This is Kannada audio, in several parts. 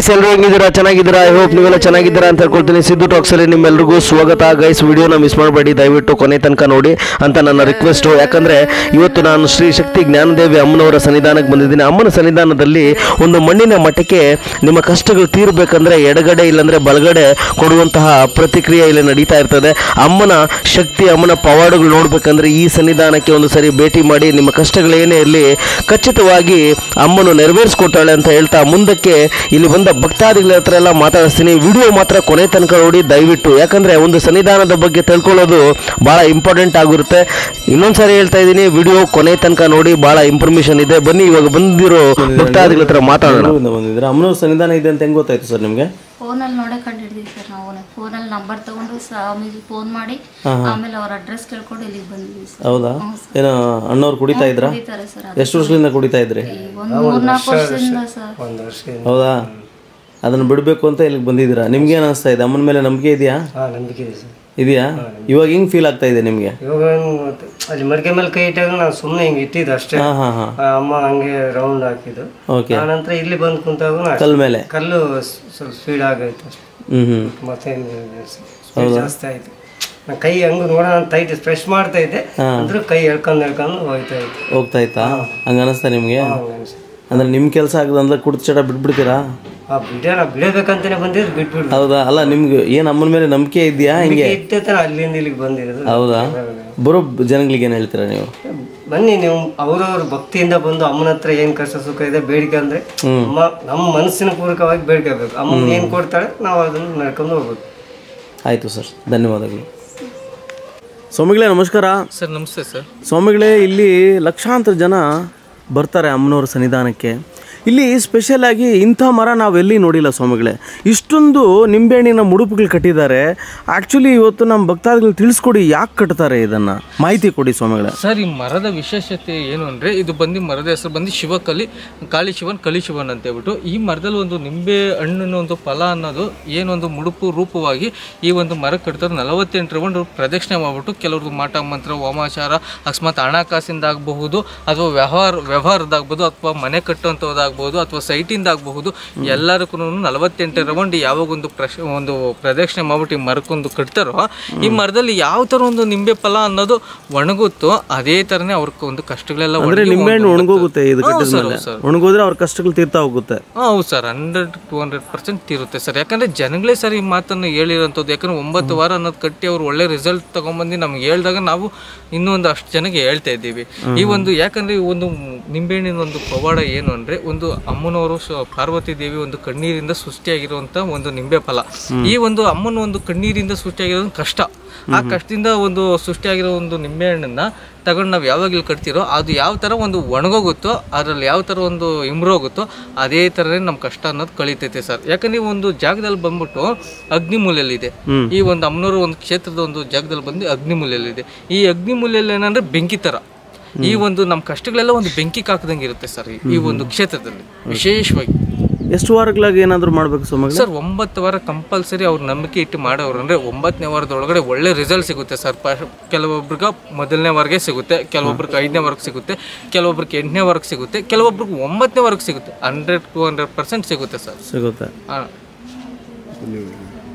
ಗೈಸ್ ಎಲ್ಲರೂ ಹೆಂಗಿದ್ದೀರಾ? ಚೆನ್ನಾಗಿದ್ದೀರಾ? ಐ ಹೋಪ್ ನೀವೆಲ್ಲ ಚೆನ್ನಾಗಿದ್ದೀರಾ ಅಂತ ಹೇಳ್ಕೊಳ್ತೀನಿ. ಸಿದ್ದು ಟಾಕ್ಸ್ ಅಲ್ಲಿ ನಿಮ್ಮೆಲ್ಲರಿಗೂ ಸ್ವಾಗತ. ಗೈಸ್ ವಿಡಿಯೋನ ಮಿಸ್ ಮಾಡಬೇಡಿ, ದಯವಿಟ್ಟು ಕೊನೆ ತನಕ ನೋಡಿ ಅಂತ ನನ್ನ ರಿಕ್ವೆಸ್ಟ್. ಯಾಕಂದ್ರೆ ಇವತ್ತು ನಾನು ಶ್ರೀ ಶಕ್ತಿ ಜ್ಞಾನದೇವಿ ಅಮ್ಮನವರ ಸನ್ನಿಧಾನಕ್ಕೆ ಬಂದಿದ್ದೀನಿ. ಅಮ್ಮನ ಸನ್ನಿಧಾನದಲ್ಲಿ ಒಂದು ಮಣ್ಣಿನ ಮಠಕ್ಕೆ ನಿಮ್ಮ ಕಷ್ಟಗಳು ತೀರಬೇಕಂದ್ರೆ ಎಡಗಡೆ ಇಲ್ಲಾಂದ್ರೆ ಬಲಗಡೆ ಕೊಡುವಂತಹ ಪ್ರತಿಕ್ರಿಯೆ ಇಲ್ಲಿ ನಡೀತಾ ಇರ್ತದೆ. ಅಮ್ಮನ ಶಕ್ತಿ, ಅಮ್ಮನ ಪವಾಡಗಳು ನೋಡ್ಬೇಕಂದ್ರೆ ಈ ಸನ್ನಿಧಾನಕ್ಕೆ ಒಂದು ಸರಿ ಭೇಟಿ ಮಾಡಿ. ನಿಮ್ಮ ಕಷ್ಟಗಳೇನೇ ಇರಲಿ ಖಚಿತವಾಗಿ ಅಮ್ಮನು ನೆರವೇರಿಸ್ಕೊಟ್ಟಾಳೆ ಅಂತ ಹೇಳ್ತಾ ಮುಂದಕ್ಕೆ ಇಲ್ಲಿ ಬಂದ ಭಕ್ತಾದಿಗಳ ಹತ್ರ ಎಲ್ಲ ಮಾತಾಡಿಸ್ತೀನಿ. ವಿಡಿಯೋ ಮಾತ್ರ ಕೊನೆ ತನಕ ನೋಡಿ ದಯವಿಟ್ಟು. ಯಾಕಂದ್ರೆ ಒಂದು ಸನ್ನಿಧಾನದ ಬಗ್ಗೆ ತಿಳ್ಕೊಳ್ಳೋದು ಬಹಳ ಇಂಪಾರ್ಟೆಂಟ್ ಆಗಿರುತ್ತೆ. ಇನ್ನೊಂದ್ಸರಿ ಹೇಳ್ತಾ ಇದ್ದೀನಿ, ವಿಡಿಯೋ ಕೊನೆ ತನಕ ನೋಡಿ, ಬಹಳ ಇನ್ಫಾರ್ಮೇಶನ್ ಇದೆ. ಬನ್ನಿ ಇವಾಗ ಬಂದಿರೋ ಭಕ್ತಾದಿಗಳ ಹತ್ರ ಮಾತಾಡೋಣ. ಅಮ್ಮನವ್ರ ಸನ್ನಿಧಾನ ಇದೆ ಅಂತ ಹೆಂಗ್ ಗೊತ್ತಾಯ್ತು ಸರ್ ನಿಮ್ಗೆ? ಫೋನಲ್ಲಿ ನೋಡೇ ಕಂಡು ಹಿಡಿದೀವಿ ಸರ್. ನಾವು ಫೋನಲ್ಲಿ ನಂಬರ್ ತಗೊಂಡು ಸ್ವಾಮೀಜಿ ಫೋನ್ ಮಾಡಿ ಆಮೇಲೆ ಅವ್ರ ಅಡ್ರೆಸ್ ಕೇಳ್ಕೊಂಡು ಇಲ್ಲಿಗೆ ಬಂದಿದ್ದೀವಿ ಸರ್. ಹೌದಾ? ಏನೋ ಅಣ್ಣವ್ರು ಕುಡಿತಾ ಇದ್ರಾ? ಕುಡಿತಾರೆ ಸರ್. ಎಷ್ಟು ವರ್ಷದಿಂದ ಕುಡಿತಾ ಇದ್ರಿ? ಒಂದು 3-4 ವರ್ಷದಿಂದ ಸರ್. ಹೌದಾ? ಅದನ್ನ ಬಿಡಬೇಕು ಅಂತ ಇಲ್ಲಿಗೆ ಬಂದಿದ್ದೀರಾ. ನಿಮ್ಗೆ ಏನು ಅನಿಸ್ತಾ ಇದೆ? ಅಮ್ಮನ ಮೇಲೆ ನಂಬಿಕೆ ಇದೆಯಾ? ನಂಬಿಕೆ ಇದೆ ಸರ್. ಇದೆಯಾ? ಇವಾಗ ಹೆಂಗ್ ಫೀಲ್ ಆಗ್ತಾ ಇದೆ ನಿಮ್ಗೆ? ಇವಾಗ ಅಲ್ಲಿ ಮಡಿಕೆ ಮೇಲೆ ಕೈ ಇಟ್ಟಾಗ ನಾನು ಸುಮ್ಮನೆ ಹಿಂಗೆ ಇಟ್ಟಿದ್ದು ಅಷ್ಟೇ. ಅಮ್ಮ ಹಂಗೆ ರೌಂಡ್ ಹಾಕಿದ್ದು. ಆನಂತರ ಇಲ್ಲಿ ಬಂದು ಕುಂತಾಗ ಕಲ್ ಮೇಲೆ ಕಲ್ಲು ಸ್ವಲ್ಪ ಸ್ಪೀಡ್ ಆಗೈತೆ ಅಷ್ಟೇ. ಮತ್ತೆ ಜಾಸ್ತಿ ಆಯ್ತು. ನಾನು ಕೈ ಹಂಗ ನೋಡೋಣ ಟೈಟ್ ಪ್ರೆಸ್ ಮಾಡ್ತಾ ಇದ್ದೆ, ಅಂದ್ರೆ ಕೈ ಎಳ್ಕೊಂಡು ಹೋಗ್ತಾ ಇತ್ತಾ? ಹಂಗ ಅನಿಸ್ತಾ ನಿಮ್ಗೆ? ಅಂದ್ರೆ ನಿಮ್ ಕೆಲಸ ಆಗದ ಅಂದ್ರೆ ಕುಡ್ದು ಚಟ ಬಿಟ್ಬಿಡ್ತೀರಾ? ಬಿಡಬೇಕಂತಾನೆ ಬಂದಿದ್ದು, ಬಿಟ್ಬಿಡ್. ಹೌದಾ? ಅಲ್ಲ ನಿಮ್ಗೆ ಏನ್ ಅಮ್ಮನ ಮೇಲೆ ನಂಬಿಕೆ ಇದೆಯಾ? ಹಿಂಗೆ ಅಲ್ಲಿಂದ ಇಲ್ಲಿಗೆ ಬಂದಿರೋದು. ಹೌದಾ? ಬರೋ ಜನಗಳಿಗೆ ಏನ್ ಹೇಳ್ತೀರಾ ನೀವು? ಬನ್ನಿ, ನೀವು ಅವ್ರವ್ರ ಭಕ್ತಿಯಿಂದ ಬಂದು ಅಮ್ಮನ ಹತ್ರ ಏನ್ ಕಷ್ಟ ಸುಖ ಇದೆ ಬೇಡಿಕೆ ಅಂದ್ರೆ ನಮ್ಮ ಮನಸ್ಸಿನ ಪೂರ್ವಕವಾಗಿ ಬೇಡ್ಕೋಬೇಕು. ಅಮ್ಮನ ಏನ್ ಕೊಡ್ತಾಳೆ ನಾವು ಅದನ್ನ ನಡ್ಕೊಂಡು ಹೋಗ್ಬೇಕು. ಆಯ್ತು ಸರ್, ಧನ್ಯವಾದಗಳು. ಸ್ವಾಮಿಗಳೇ ನಮಸ್ಕಾರ. ಸರ್ ನಮಸ್ತೆ ಸರ್. ಸ್ವಾಮಿಗಳೇ, ಇಲ್ಲಿ ಲಕ್ಷಾಂತರ ಜನ ಬರ್ತಾರೆ ಅಮ್ಮನವ್ರ ಸನ್ನಿಧಾನಕ್ಕೆ. ಇಲ್ಲಿ ಸ್ಪೆಷಲ್ ಆಗಿ ಇಂಥ ಮರ ನಾವೆಲ್ಲಿ ನೋಡಿಲ್ಲ ಸ್ವಾಮಿಗಳೇ. ಇಷ್ಟೊಂದು ನಿಂಬೆಹಣ್ಣಿನ ಮುಡುಪುಗಳು ಕಟ್ಟಿದ್ದಾರೆ. ಆ್ಯಕ್ಚುಲಿ ಇವತ್ತು ನಮ್ಮ ಭಕ್ತಾದಿಗಳು ತಿಳಿಸ್ಕೊಡಿ, ಯಾಕೆ ಕಟ್ತಾರೆ ಇದನ್ನು ಮಾಹಿತಿ ಕೊಡಿ ಸ್ವಾಮಿಗಳೇ. ಸರ್, ಈ ಮರದ ವಿಶೇಷತೆ ಏನು ಅಂದರೆ, ಇದು ಬಂದು ಮರದ ಹೆಸರು ಬಂದು ಶಿವಕಲಿ, ಕಾಳಿ ಶಿವನ್, ಕಳಿ ಶಿವನ್ ಅಂತ ಹೇಳ್ಬಿಟ್ಟು. ಈ ಮರದಲ್ಲಿ ಒಂದು ನಿಂಬೆ ಹಣ್ಣಿನ ಒಂದು ಫಲ ಅನ್ನೋದು ಏನೊಂದು ಮುಡುಪು ರೂಪವಾಗಿ ಈ ಒಂದು ಮರ ಕಟ್ತಾರೆ. 48 ರೌಂಡ್ ಪ್ರದಕ್ಷಿಣೆ ಮಾಡ್ಬಿಟ್ಟು ಕೆಲವ್ರದ್ದು ಮಾಟ ಮಂತ್ರ, ವಾಮಾಚಾರ, ಅಕಸ್ಮಾತ್ ಹಣಕಾಸಿಂದ ಆಗಬಹುದು, ಅಥವಾ ವ್ಯವಹಾರದಾಗ್ಬೋದು, ಅಥವಾ ಮನೆ ಕಟ್ಟುವಂಥದ್ದಾಗ್ಬೋದು, ಅಥವಾ ಸೈಟಿಂದ ಆಗಬಹುದು. ಎಲ್ಲರಿಗೂ 48 ರೌಂಡ್ ಯಾವಾಗ ಒಂದು ಪ್ರದಕ್ಷಿಣೆ ಮಾಡ್ಬಿಟ್ಟು ಈ ಮರಕ್ಕೊಂದು ಕಟ್ತಾರೋ, ಈ ಮರದಲ್ಲಿ ಯಾವ ಥರ ಒಂದು ನಿಂಬೆ ಫಲ ಅನ್ನೋದು ಒಣಗುತ್ತೋ ಅದೇ ಥರನೇ ಅವ್ರಿಗೆ ಒಂದು ಕಷ್ಟಗಳೆಲ್ಲ ಒಣಗೋಗುತ್ತೆ. ಒಣಗೋದ್ರೆ ಅವ್ರ ಕಷ್ಟಗಳು ತೀರ್ತಾ ಹೋಗುತ್ತೆ. ಹೌದು ಸರ್, 100-200% ತೀರುತ್ತೆ ಸರ್. ಯಾಕಂದರೆ ಜನಗಳೇ ಸರ್ ಈ ಮಾತನ್ನು ಹೇಳಿರೋಂಥದ್ದು. ಯಾಕಂದರೆ 9 ವಾರ ಅನ್ನೋದು ಕಟ್ಟಿ ಅವ್ರು ಒಳ್ಳೆ ರಿಸಲ್ಟ್ ತೊಗೊಂಬಂದು ನಮ್ಗೆ ಹೇಳಿದಾಗ ನಾವು ಇನ್ನೊಂದು ಅಷ್ಟು ಜನಕ್ಕೆ ಹೇಳ್ತಾ ಇದ್ದೀವಿ. ಈ ಒಂದು ಯಾಕಂದರೆ ಈ ಒಂದು ನಿಂಬೆಹಣ್ಣಿನ ಒಂದು ಪವಾಡ ಏನು ಅಂದರೆ, ಒಂದು ಅಮ್ಮನವರು ಪಾರ್ವತಿ ದೇವಿ ಒಂದು ಕಣ್ಣೀರಿಂದ ಸೃಷ್ಟಿಯಾಗಿರುವಂಥ ಒಂದು ನಿಂಬೆ ಫಲ. ಈ ಒಂದು ಅಮ್ಮನ ಒಂದು ಕಣ್ಣೀರಿಂದ ಸೃಷ್ಟಿಯಾಗಿರೋ ಕಷ್ಟ, ಆ ಕಷ್ಟದಿಂದ ಒಂದು ಸೃಷ್ಟಿಯಾಗಿರೋ ಒಂದು ನಿಂಬೆಹಣ್ಣನ್ನ ತಗೊಂಡು ನಾವು ಯಾವಾಗಲೂ ಕಟ್ತಿರೋ ಅದು ಯಾವ ಥರ ಒಂದು ಒಣಗೋಗುತ್ತೋ, ಅದರಲ್ಲಿ ಯಾವ ಥರ ಒಂದು ಇಮ್ರೋಗುತ್ತೋ ಅದೇ ಥರನೇ ನಮ್ಮ ಕಷ್ಟ ಅನ್ನೋದು ಕಳೀತೈತೆ ಸರ್. ಯಾಕಂದ್ರೆ ಈ ಒಂದು ಜಾಗದಲ್ಲಿ ಬಂದ್ಬಿಟ್ಟು ಅಗ್ನಿಮೂಲೆಯಲ್ಲಿದೆ. ಈ ಒಂದು ಅಮ್ಮನವರು ಒಂದು ಕ್ಷೇತ್ರದ ಒಂದು ಜಾಗದಲ್ಲಿ ಬಂದು ಅಗ್ನಿಮೂಲೆಯಲ್ಲಿದೆ. ಈ ಅಗ್ನಿಮೂಲೆಯಲ್ಲಿ ಏನಂದ್ರೆ ಬೆಂಕಿ ಥರ ಈ ಒಂದು ನಮ್ಮ ಕಷ್ಟಗಳೆಲ್ಲ ಒಂದು ಬೆಂಕಿ ಕಾಕದಂಗೆ ಇರುತ್ತೆ ಸರ್ ಈ ಒಂದು ಕ್ಷೇತ್ರದಲ್ಲಿ ವಿಶೇಷವಾಗಿ. ಎಷ್ಟು ವಾರಗಳಾಗಿ ಏನಾದರೂ ಮಾಡಬೇಕು ಸ್ವಾಮಿ ಸರ್? 9 ವಾರ ಕಂಪಲ್ಸರಿ ಅವ್ರು ನಂಬಿಕೆ ಇಟ್ಟು ಮಾಡೋರು ಅಂದರೆ 9ನೇ ವಾರದೊಳಗಡೆ ಒಳ್ಳೆ ರಿಸಲ್ಟ್ ಸಿಗುತ್ತೆ ಸರ್. ಕೆಲವೊಬ್ರಿಗೆ 1ನೇ ವಾರಕ್ಕೆ ಸಿಗುತ್ತೆ, ಕೆಲವೊಬ್ರಿಗೆ 5ನೇ ವಾರಕ್ಕೆ ಸಿಗುತ್ತೆ, ಕೆಲವೊಬ್ರಿಗೆ 8ನೇ ವಾರಕ್ಕೆ ಸಿಗುತ್ತೆ, ಕೆಲವೊಬ್ರಿಗೆ 9ನೇ ವಾರಕ್ಕೆ ಸಿಗುತ್ತೆ. 100-200% ಸಿಗುತ್ತೆ ಸರ್. ಸಿಗುತ್ತೆ.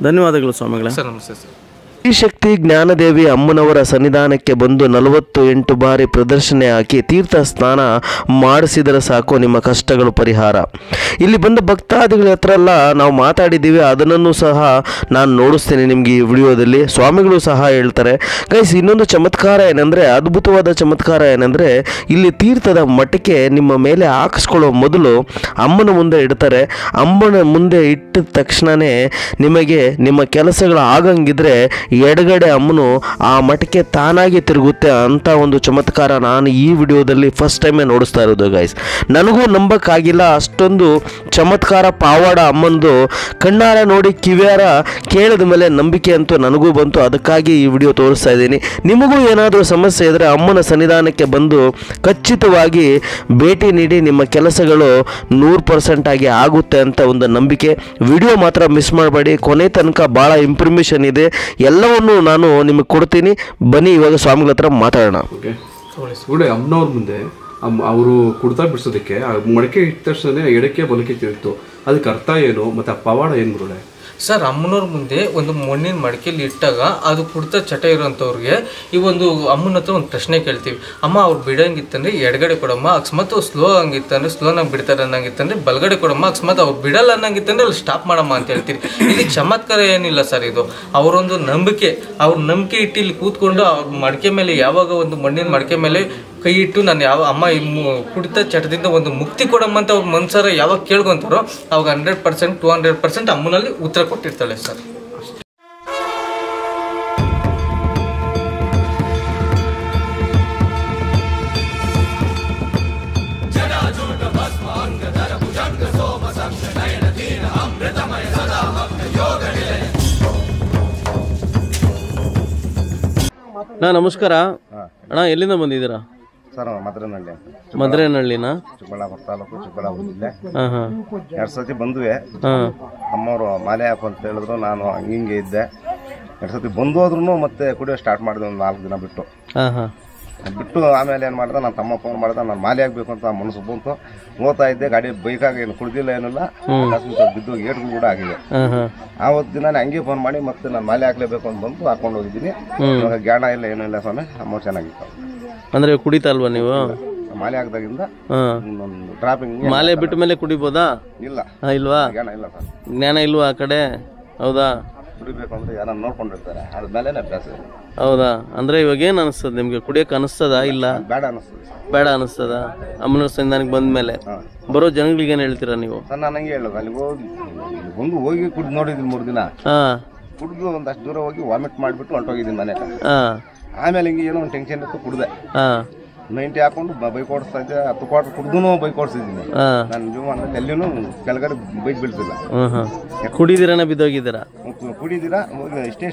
ಧನ್ಯವಾದಗಳು ಸ್ವಾಮಿಗಳೇ. ಸರ್ ನಮಸ್ತೆ ಸರ್. ಶ್ರೀ ಶಕ್ತಿ ಜ್ಞಾನದೇವಿ ಅಮ್ಮನವರ ಸನ್ನಿಧಾನಕ್ಕೆ ಬಂದು 48 ಬಾರಿ ಪ್ರದರ್ಶನ ಹಾಕಿ ತೀರ್ಥ ಸ್ನಾನ ಮಾಡಿಸಿದರೆ ಸಾಕು ನಿಮ್ಮ ಕಷ್ಟಗಳು ಪರಿಹಾರ. ಇಲ್ಲಿ ಬಂದ ಭಕ್ತಾದಿಗಳ ಹತ್ರ ಎಲ್ಲ ನಾವು ಮಾತಾಡಿದ್ದೀವಿ, ಅದನ್ನು ಸಹ ನಾನು ನೋಡಿಸ್ತೇನೆ ನಿಮಗೆ ಈ ವಿಡಿಯೋದಲ್ಲಿ. ಸ್ವಾಮಿಗಳು ಸಹ ಹೇಳ್ತಾರೆ. ಗೈಸ್, ಇನ್ನೊಂದು ಚಮತ್ಕಾರ ಏನಂದರೆ, ಅದ್ಭುತವಾದ ಚಮತ್ಕಾರ ಏನಂದರೆ, ಇಲ್ಲಿ ತೀರ್ಥದ ಮಠಕ್ಕೆ ನಿಮ್ಮ ಮೇಲೆ ಹಾಕಿಸ್ಕೊಳ್ಳೋ ಮೊದಲು ಅಮ್ಮನ ಮುಂದೆ ಇಡ್ತಾರೆ. ಅಮ್ಮನ ಮುಂದೆ ಇಟ್ಟ ತಕ್ಷಣವೇ ನಿಮಗೆ ನಿಮ್ಮ ಕೆಲಸಗಳು ಆಗಂಗಿದ್ರೆ ಎಡಗಡೆ ಅಮ್ಮನು ಆ ಮಠಕ್ಕೆ ತಾನಾಗಿ ತಿರುಗುತ್ತೆ ಅಂತ ಒಂದು ಚಮತ್ಕಾರ ನಾನು ಈ ವಿಡಿಯೋದಲ್ಲಿ ಫಸ್ಟ್ ಟೈಮೇ ನೋಡಿಸ್ತಾ ಇರೋದು ಗೈಸ್. ನನಗೂ ನಂಬಕ್ಕಾಗಿಲ್ಲ, ಅಷ್ಟೊಂದು ಚಮತ್ಕಾರ ಪಾವಾಡ ಅಮ್ಮಂದು ಕಣ್ಣಾರ ನೋಡಿ ಕಿವಿಯಾರ ಕೇಳಿದ ಮೇಲೆ ನಂಬಿಕೆ ಅಂತೂ ನನಗೂ ಬಂತು. ಅದಕ್ಕಾಗಿ ಈ ವಿಡಿಯೋ ತೋರಿಸ್ತಾ ಇದ್ದೀನಿ. ನಿಮಗೂ ಏನಾದರೂ ಸಮಸ್ಯೆ ಇದ್ದರೆ ಅಮ್ಮನ ಸನ್ನಿಧಾನಕ್ಕೆ ಬಂದು ಖಚಿತವಾಗಿ ಭೇಟಿ ನೀಡಿ, ನಿಮ್ಮ ಕೆಲಸಗಳು 100% ಆಗಿ ಆಗುತ್ತೆ ಅಂತ ಒಂದು ನಂಬಿಕೆ. ವಿಡಿಯೋ ಮಾತ್ರ ಮಿಸ್ ಮಾಡಬೇಡಿ, ಕೊನೆ ತನಕ ಭಾಳ ಇನ್ಫಾರ್ಮೇಷನ್ ಇದೆ. ಎಲ್ಲವನ್ನು ನಾನು ನಿಮಗೆ ಕೊಡ್ತೀನಿ. ಬನ್ನಿ ಇವಾಗ ಸ್ವಾಮಿಗಳ ಹತ್ರ ಮಾತಾಡೋಣ. ಅಮ್ಮನವ್ರ ಮುಂದೆ ಅವರು ಕುಡ್ತಾ ಬಿಡಿಸೋದಕ್ಕೆ ಆ ಮಡಕೆ ಇಟ್ಟ ತಕ್ಷಣ ಎಡಕ್ಕೆ ಬಲಕ್ಕೆ ತಿರುಗಿತು. ಅದಕ್ಕೆ ಅರ್ಥ ಏನು ಮತ್ತು ಆ ಪವಾಡ ಏನು ಗುರುಳೆ? ಸರ್, ಅಮ್ಮನವ್ರ ಮುಂದೆ ಒಂದು ಮಣ್ಣಿನ ಮಡಿಕೆಯಲ್ಲಿ ಇಟ್ಟಾಗ ಅದು ಕುಡ್ತಾ ಚಟ ಇರೋಂಥವ್ರಿಗೆ ಈ ಒಂದು ಅಮ್ಮನ ಹತ್ರ ಒಂದು ಪ್ರಶ್ನೆ ಕೇಳ್ತೀವಿ. ಅಮ್ಮ ಅವ್ರು ಬಿಡಂಗಿತ್ತಂದ್ರೆ ಎಡಗಡೆ ಕೊಡಮ್ಮ, ಅಕಸ್ಮಾತ್ ಸ್ಲೋ ಹಂಗಿತ್ತಂದ್ರೆ ಸ್ಲೋನಾಗಿ ಬಿಡ್ತಾರೆ ಅನ್ನಂಗಿತ್ತಂದ್ರೆ ಬಲಗಡೆ ಕೊಡಮ್ಮ, ಅಕಸ್ಮಾತ್ ಅವ್ರು ಬಿಡಲ್ಲ ಅನ್ನಂಗಿತ್ತಂದ್ರೆ ಅಲ್ಲಿ ಸ್ಟಾಪ್ ಮಾಡಮ್ಮ ಅಂತ ಹೇಳ್ತೀವಿ. ಇಲ್ಲಿ ಚಮತ್ಕಾರ ಏನಿಲ್ಲ ಸರ್, ಇದು ಅವರೊಂದು ನಂಬಿಕೆ. ಅವ್ರ ನಂಬಿಕೆ ಇಟ್ಟು ಇಲ್ಲಿ ಕೂತ್ಕೊಂಡು ಅವ್ರ ಮಡಿಕೆ ಮೇಲೆ ಯಾವಾಗ ಒಂದು ಮಣ್ಣಿನ ಮಡಿಕೆ ಮೇಲೆ ಕೈ ಇಟ್ಟು ನಾನು ಯಾವ ಅಮ್ಮ ಕುಡಿತ ಚಟದಿಂದ ಒಂದು ಮುಕ್ತಿ ಕೊಡಮ್ಮ ಅಂತ ಅವ್ರ ಮನ್ಸಾರ ಯಾವಾಗ ಕೇಳ್ಕೊಂತಾರೋ ಅವಾಗ 100% 200% ಅಮ್ಮನಲ್ಲಿ ಉತ್ತರ ಕೊಟ್ಟಿರ್ತಾಳೆ ಸರ್. ನಮಸ್ಕಾರ ಅಣ್ಣ, ಎಲ್ಲಿಂದ ಬಂದಿದ್ದೀರಾ? ಸರ್ ಮದ್ರನಹಳ್ಳಿ. ಮದ್ರೇನಹಳ್ಳಿನಾ? ಚಿಕ್ಕಬಳ್ಳಾಪುರ ತಾಲೂಕು, ಚಿಕ್ಕಬಳ್ಳಾಪುರ ಜಿಲ್ಲೆ. ಹಾಂ ಹಾಂ. 2 ಸತಿ ಬಂದುವೆ. ಅಮ್ಮವರು ಮಾಲೆ ಹಾಕು ಅಂತ ಹೇಳಿದ್ರು. ನಾನು ಹಿಂಗೆ ಇದ್ದೆ. 2 ಸತಿ ಬಂದು ಹೋದ್ರು ಮತ್ತೆ ಕುಡಿಯೋ ಸ್ಟಾರ್ಟ್ ಮಾಡಿದೆ ಒಂದು 4 ದಿನ ಬಿಟ್ಟು. ಬಿಟ್ಟು ಆಮೇಲೆ ಏನು ಮಾಡ್ದೆ, ನನ್ನ ತಮ್ಮ ಫೋನ್ ಮಾಡ್ದೆ, ನಾನು ಮಾಲೆ ಆಗಬೇಕು ಅಂತ ಮನಸ್ಸು ಬಂತು. ಹೋಗ್ತಾ ಇದ್ದೆ, ಗಾಡಿ ಬೈಕಾಗ ಏನು ಕುಡ್ದಿಲ್ಲ ಏನಿಲ್ಲ, ಬಿದ್ದು ಏಟ್ಗಳು ಕೂಡ ಆಗಿದೆ. ಆವತ್ತು ದಿನ ಹಂಗೆ ಫೋನ್ ಮಾಡಿ ಮತ್ತೆ ನಾನು ಮಾಲೆ ಹಾಕ್ಲೇಬೇಕು ಅಂತ ಬಂದು ಹಾಕೊಂಡು ಹೋಗಿದ್ದೀನಿ. ಇವಾಗ ಜ್ಞಾನ ಇಲ್ಲ ಏನೂ ಇಲ್ಲ ಸ್ವಾಮಿ, ಅಮ್ಮ ಚೆನ್ನಾಗಿತ್ತು. ಅಂದ್ರೆ ಕುಡಿತಾ ಅಲ್ವಾ ನೀವು? ಮಾಲೆ ಹಾಕಿದಾಗಿಂದ ಡ್ರಾಪಿಂಗ್. ಮಾಲೆ ಬಿಟ್ಟ ಮೇಲೆ ಕುಡಿಬೋದಾ? ಇಲ್ಲ. ಇಲ್ವಾ? ಜ್ಞಾನ ಇಲ್ಲ ಸರ್. ಜ್ಞಾನ ಇಲ್ವಾ ಆ ಕಡೆ? ಹೌದಾ? ಕುಡಿಬೇಕು ಅಂದ್ರೆ ಯಾರನ್ನ ನೋಡ್ಕೊಂಡಿರ್ತಾರೆ, ಅದ್ಮೇಲೆ ಅಭ್ಯಾಸ. ಹೌದಾ? ಅಂದ್ರೆ ಇವಾಗ ಏನ್ ಅನಿಸ್ತದ ನಿಮ್ಗೆ? ಕುಡಿಯಕ್ಕೆ ಅನಿಸ್ತದ? ಇಲ್ಲ ಬೇಡ ಅನಿಸ್ತದೆ. ಬೇಡ ಅನಿಸ್ತದ? ಅಮ್ಮನ ಸಂಧಾನಕ್ಕೆ ಬಂದ ಮೇಲೆ ಬರೋ ಜನಗಳಿಗೆ ಏನ್ ಹೇಳ್ತೀರಾ ನೀವು? ಸರ್ ನಾನು ಹಂಗೆ ಹೇಳೋದು, ಅಲ್ಲಿಗೆ ಹೋಗಿ ಕುಡ್ದು ನೋಡಿದ್ದೀನಿ 3 ದಿನ. ಕುಡ್ದು ಒಂದಷ್ಟು ದೂರ ಹೋಗಿ ವಾಮಿಟ್ ಮಾಡಿಬಿಟ್ಟು ಹೊಂಟೋಗಿದ್ದೀನಿ ಮನೆಗೆ. ಆಮೇಲೆ ಹಿಂಗೆ ಏನೋ ಒಂದು ಟೆನ್ಷನ್ ಇತ್ತು, ಕುಡ್ದೆ. 90 ಹಾಕೊಂಡು ಬೈಕ್ ಓಡಿಸ್ತಾ ಇದ್ದೆ. 10 ಕ್ವಾರ್ಟರ್ ಕುಡ್ದು ಬೈಕ್ ಓಡಿಸಿದ್ದೀನಿ. ನನ್ನ ಜೀವನ ಎಲ್ಲಿನೂ ಕೆಳಗಡೆ ಬೈಕ್ ಬೀಳ್ತಿಲ್ಲ. ಕುಡಿದಿರನ ಬಿದ್ದೋಗಿದ್ದೀರಾ? ಕುಡಿದಿರಾ ಇಷ್ಟೇ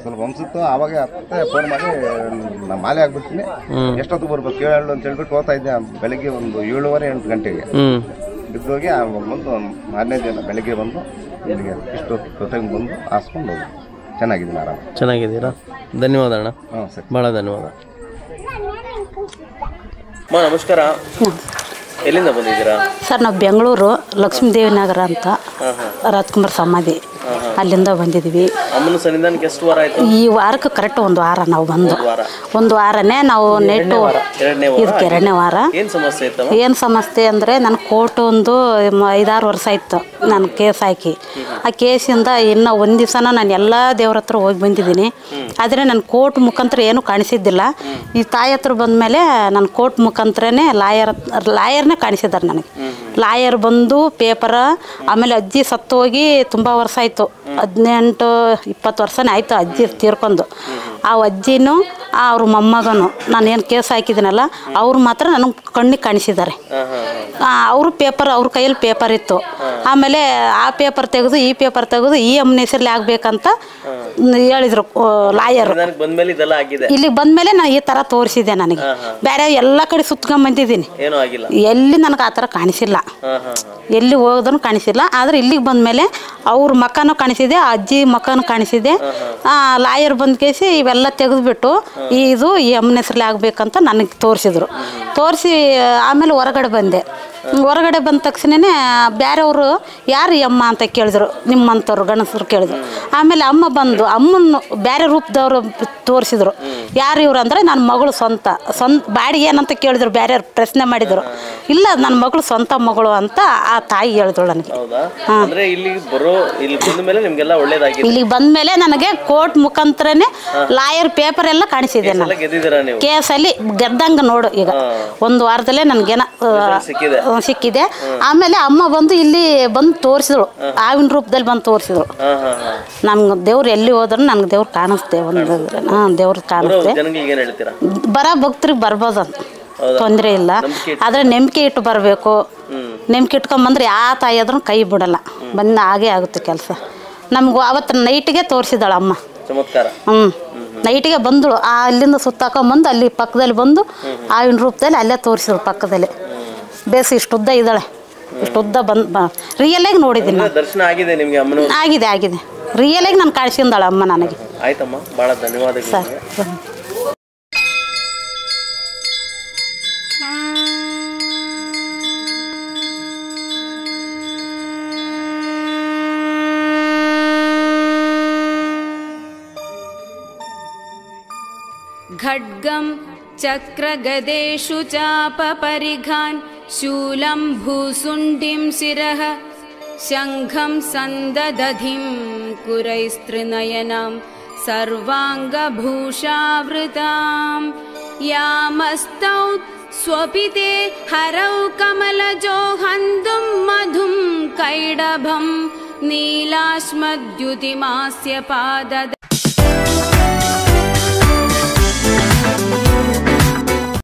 ಸ್ವಲ್ಪ ಅನ್ಸುತ್ತೋ ಆವಾಗ ಫೋನ್ ಮಾಡಿ ನಾನು ಮಾಲೆ ಆಗ್ಬಿಡ್ತೀನಿ, ಎಷ್ಟೊತ್ತು ಬರ್ಬೇಕು ಕೇಳು ಅಂತ ಹೇಳ್ಬಿಟ್ಟು ಹೋಗ್ತಾ ಇದ್ದೆ. ಬೆಳಗ್ಗೆ ಒಂದು 7:30-8 ಗಂಟೆಗೆ ಬಿದ್ದೋಗಿ ಬಂದು 4ನೇ ದಿನ ಬೆಳಗ್ಗೆ ಬಂದು ಇಲ್ಲಿಗೆ ಇಷ್ಟೊತ್ತು ಟೈಮ್ ಬಂದು ಹಾಸ್ಕೊಂಡು ಹೋಗಿ ಚೆನ್ನಾಗಿದ್ದೀನಿ, ಆರಾಮ. ಚೆನ್ನಾಗಿದ್ದೀರಾ? ಧನ್ಯವಾದ ಅಣ್ಣ. ಸರಿ, ಭಾಳ ಧನ್ಯವಾದ. ನಮಸ್ಕಾರ. ಎಲ್ಲಿಂದ ಬಂದಿದ್ದೀರಾ? ಸರ್ ನಾವು ಬೆಂಗಳೂರು ಲಕ್ಷ್ಮೀದೇವಿ ನಗರ ಅಂತ, ರಾಜ್ಕುಮಾರ್ ಸಮಾಧಿ, ಅಲ್ಲಿಂದ ಬಂದಿದ್ವಿ. ಅಮ್ಮನ ಸನ್ನಿಧಾನಕ್ಕೆ ಎಷ್ಟು ವಾರ ಆಯ್ತು? ಈ ವಾರಕ್ಕೆ ಕರೆಕ್ಟ್ 1 ವಾರ ನಾವು ಬಂದು. 1 ವಾರನೇ ನಾವು ನೆಟ್ಟು. ಇದಕ್ಕೆ 2ನೇ ವಾರ. ಏನು ಸಮಸ್ಯೆ ಅಂದರೆ ನನ್ನ ಕೋರ್ಟ್ ಒಂದು 5-6 ವರ್ಷ ಆಯಿತು ನಾನು ಕೇಸ್ ಹಾಕಿ. ಆ ಕೇಸಿಂದ ಇನ್ನೂ 1 ದಿವಸನ ನಾನು ಎಲ್ಲ ದೇವ್ರ ಹತ್ರ ಹೋಗಿ ಬಂದಿದ್ದೀನಿ. ಆದರೆ ನನ್ನ ಕೋರ್ಟ್ ಮುಖಾಂತರ ಏನೂ ಕಾಣಿಸಿದ್ದಿಲ್ಲ. ಈ ತಾಯಿ ಹತ್ರ ಬಂದಮೇಲೆ ನನ್ನ ಕೋರ್ಟ್ ಮುಖಾಂತರನೇ ಲಾಯರ್ನೇ ಕಾಣಿಸಿದ್ದಾರೆ ನನಗೆ. ಲಾಯರ್ ಬಂದು ಪೇಪರ, ಆಮೇಲೆ ಅಜ್ಜಿ ಸತ್ತು ಹೋಗಿ ತುಂಬ ವರ್ಷ ಆಯಿತು, 18-20 ವರ್ಷನೇ ಆಯಿತು ಅಜ್ಜಿ ತೀರ್ಕೊಂಡು. ಆ ಅಜ್ಜಿನೂ ಅವ್ರ ಮೊಮ್ಮಗನು ನಾನೇನು ಕೇಸ್ ಹಾಕಿದ್ದೀನಲ್ಲ ಅವ್ರು ಮಾತ್ರ ನನಗೆ ಕಣ್ಣಿಗೆ ಕಾಣಿಸಿದ್ದಾರೆ. ಅವರು ಪೇಪರ್, ಅವ್ರ ಕೈಯಲ್ಲಿ ಪೇಪರ್ ಇತ್ತು. ಆಮೇಲೆ ಆ ಪೇಪರ್ ತೆಗೆದು ಈ ಪೇಪರ್ ತೆಗೆದು ಈ ಅಮ್ಮನ ಹೆಸರಲ್ಲಿ ಆಗಬೇಕಂತ ಹೇಳಿದರು ಲಾಯರ್. ಇಲ್ಲಿಗೆ ಬಂದಮೇಲೆ ನಾನು ಈ ಥರ ತೋರಿಸಿದೆ. ನನಗೆ ಬೇರೆ ಎಲ್ಲ ಕಡೆ ಸುತ್ಕೊಂಡ್ಬಂದಿದ್ದೀನಿ, ಎಲ್ಲಿ ನನಗೆ ಆ ಥರ ಕಾಣಿಸಿಲ್ಲ, ಎಲ್ಲಿ ಹೋಗೋದನ್ನು ಕಾಣಿಸಿಲ್ಲ. ಆದರೆ ಇಲ್ಲಿಗೆ ಬಂದಮೇಲೆ ಅವ್ರ ಮಕ್ಕನೂ ಕಾಣಿಸಿದೆ, ಆ ಅಜ್ಜಿ ಮಕ್ಕನೂ ಕಾಣಿಸಿದೆ. ಲಾಯರ್ ಬಂದ ಕೇಸಿ ಇವೆಲ್ಲ ತೆಗೆದುಬಿಟ್ಟು ಇದು ಈ ಅಮ್ಮನ ಹೆಸರಲ್ಲಿ ಆಗಬೇಕಂತ ನನಗೆ ತೋರಿಸಿದ್ರು. ತೋರಿಸಿ ಆಮೇಲೆ ಹೊರಗಡೆ ಬಂದೆ. ಹೊರಗಡೆ ಬಂದ ತಕ್ಷಣವೇ ಬೇರೆಯವರು ಯಾರು ಈ ಅಮ್ಮ ಅಂತ ಕೇಳಿದ್ರು, ನಿಮ್ಮಂಥವ್ರು ಗಣಸರು ಕೇಳಿದ್ರು. ಆಮೇಲೆ ಅಮ್ಮ ಬಂದು ಅಮ್ಮನ ಬೇರೆ ರೂಪದವರು ತೋರಿಸಿದ್ರು. ಯಾರು ಇವ್ರು ಅಂದರೆ ನನ್ನ ಮಗಳು ಸ್ವಂತ ಬಾಡಿಗೆ ಏನಂತ ಕೇಳಿದ್ರು, ಬೇರೆ ಪ್ರಶ್ನೆ ಮಾಡಿದರು. ಇಲ್ಲ ನನ್ನ ಮಗಳು ಸ್ವಂತ ಮಗಳು ಅಂತ ಆ ತಾಯಿ ಹೇಳಿದ್ರು ನನಗೆ. ಇಲ್ಲಿಗೆ ಬಂದ ಮೇಲೆ ನನಗೆ ಕೋರ್ಟ್ ಮುಖಾಂತರನೇ ಲಾಯರ್ ಪೇಪರ್ ಎಲ್ಲ ಕಾಣಿಸಿದೆ. ನಾನು ಕೇಸಲ್ಲಿ ಗೆದ್ದಂಗೆ ನೋಡು. ಈಗ 1 ವಾರದಲ್ಲೇ ನನಗೇನ ಸಿಕ್ಕಿದೆ. ಆಮೇಲೆ ಅಮ್ಮ ಬಂದು ಇಲ್ಲಿ ಬಂದು ತೋರಿಸಿದ್ರು, ಆವಿನ ರೂಪದಲ್ಲಿ ಬಂದು ತೋರಿಸಿದ್ರು. ನಮ್ಗೆ ದೇವ್ರು ಎಲ್ಲಿ ಹೋದ್ರು ನನಗೆ ದೇವ್ರು ಕಾಣಿಸ್ತೆ. ದೇವ್ರು ಕಾಣಿಸ್ತೆ. ಬರೋ ಭಕ್ತರಿಗೆ ಬರ್ಬೋದು ಅಂತ ತೊಂದರೆ ಇಲ್ಲ. ಆದರೆ ನಂಬಿಕೆ ಇಟ್ಟು ಬರಬೇಕು. ನಂಬಿಕೆ ಇಟ್ಕೊಂಬಂದ್ರೆ ಯಾವ ತಾಯಿ ಆದ್ರೂ ಕೈ ಬಿಡಲ್ಲ, ಬಂದು ಹಾಗೇ ಆಗುತ್ತೆ ಕೆಲಸ. ನಮ್ಗೆ ಅವತ್ತು ನೈಟಿಗೆ ತೋರಿಸಿದಾಳ ಅಮ್ಮ. ನೈಟಿಗೆ ಬಂದಳು. ಅಲ್ಲಿಂದ ಸುತ್ತಾಕೊಂಬಂದು ಅಲ್ಲಿ ಪಕ್ಕದಲ್ಲಿ ಬಂದು ಆವಿನ ರೂಪದಲ್ಲಿ ಅಲ್ಲೇ ತೋರಿಸಿದ್ರು ಪಕ್ಕದಲ್ಲಿ. ಬೇಸ್ ಇಷ್ಟುದ್ದ ಇದ್ದಾಳೆ, ಇಷ್ಟುದ್ದ ರಿಯಲ್ ಆಗಿ ನೋಡಿದ್ದೀನಿ. ದರ್ಶನ ಆಗಿದೆ ನಿಮಗೆ ಅಮ್ಮನ? ಆಗಿದೆ ರಿಯಲ್ ಆಗಿ ನಾನು ಕಾಣಿಸಿದ್ದಾಳೆ ಅಮ್ಮ ನನಗೆ. ಆಯ್ತಮ್ಮ, ಭಾಳ ಧನ್ಯವಾದಗಳು ಸರ್. खड्गं चक्रगदेषु चापपरिघान् शूलं भूसुण्डिं शिरः शङ्खं सन्ददधिं कुरैस्त्रिनयनां सर्वाङ्गभूषावृतां यामस्तौ स्वपिते हरौ कमलजो हन्तुं मधुं कैडभं नीलाश्मद्युतिमास्य पादद